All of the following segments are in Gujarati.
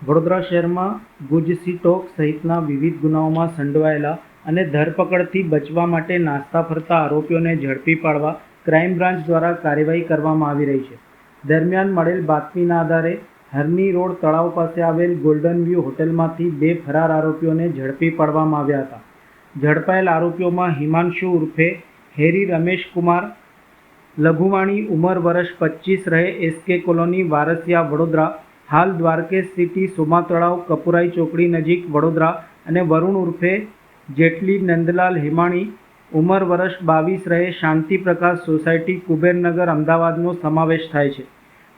વડોદરા શહેરમાં ગુજ સીટોક સહિતના વિવિધ ગુનાઓમાં સંડોવાયેલા અને ધરપકડથી બચવા માટે નાસ્તા ફરતા આરોપીઓને ઝડપી પાડવા ક્રાઇમ બ્રાન્ચ દ્વારા કાર્યવાહી કરવામાં આવી રહી છે. દરમિયાન મળેલ બાતમીના આધારે હરની રોડ તળાવ પાસે આવેલ ગોલ્ડન વ્યૂ હોટલમાંથી 2 ફરાર આરોપીઓને ઝડપી પાડવામાં આવ્યા હતા. ઝડપાયેલ આરોપીઓમાં હિમાંશુ ઉર્ફે હેરી રમેશકુમાર લઘુવાણી ઉંમર વર્ષ 25 રહે એસકે કોલોની વારસિયા વડોદરા, હાલ દ્વારકેશ સિટી સોમા તળાવ કપુરાઈ ચોકડી નજીક વડોદરા અને વરુણ ઉર્ફે જેટલી નંદલાલ હેમાણી ઉંમર વર્ષ 22 રહે શાંતિ પ્રકાશ સોસાયટી કુબેરનગર અમદાવાદનો સમાવેશ થાય છે.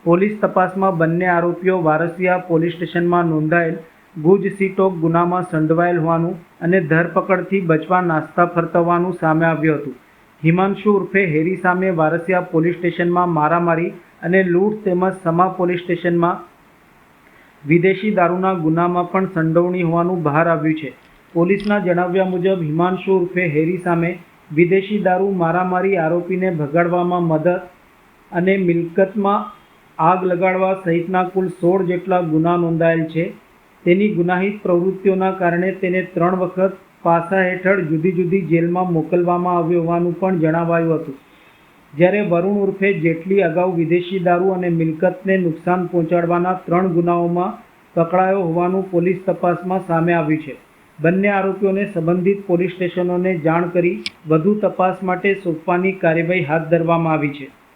પોલીસ તપાસમાં બંને આરોપીઓ વારસિયા પોલીસ સ્ટેશનમાં નોંધાયેલ ગુજ સીટોક ગુનામાં સંડોવાયેલ હોવાનું અને ધરપકડથી બચવા નાસ્તા ફરતા હોવાનું સામે આવ્યું હતું. હિમાંશુ ઉર્ફે હેરી સામે વારસિયા પોલીસ સ્ટેશનમાં મારામારી અને લૂંટ તેમજ સમા પોલીસ સ્ટેશનમાં વિદેશી દારૂના ગુનામાં પણ સંડોવણી હોવાનું બહાર આવ્યું છે. પોલીસના જણાવ્યા મુજબ હિમાંશુ ઉર્ફે હેરી સામે વિદેશી દારૂ, મારામારી, આરોપીને ભગાડવામાં મદદ અને મિલકતમાં આગ લગાડવા સહિતના કુલ 16 જેટલા ગુના નોંધાયેલ છે. તેની ગુનાહિત પ્રવૃત્તિઓના કારણે તેને 3 વખત પાસા હેઠળ જુદી જુદી જેલમાં મોકલવામાં આવ્યો હોવાનું પણ જણાવાયું હતું. જ્યારે વરુણ ઉર્ફે જેટલી અગાઉ વિદેશી દારૂ અને મિલકતને નુકસાન પહોંચાડવાના 3 ગુનાઓમાં પકડાયો હોવાનું પોલીસ તપાસમાં સામે આવ્યું છે. બંને આરોપીઓને સંબંધિત પોલીસ સ્ટેશનોને જાણ કરી વધુ તપાસ માટે સોંપવાની કાર્યવાહી હાથ ધરવામાં આવી છે.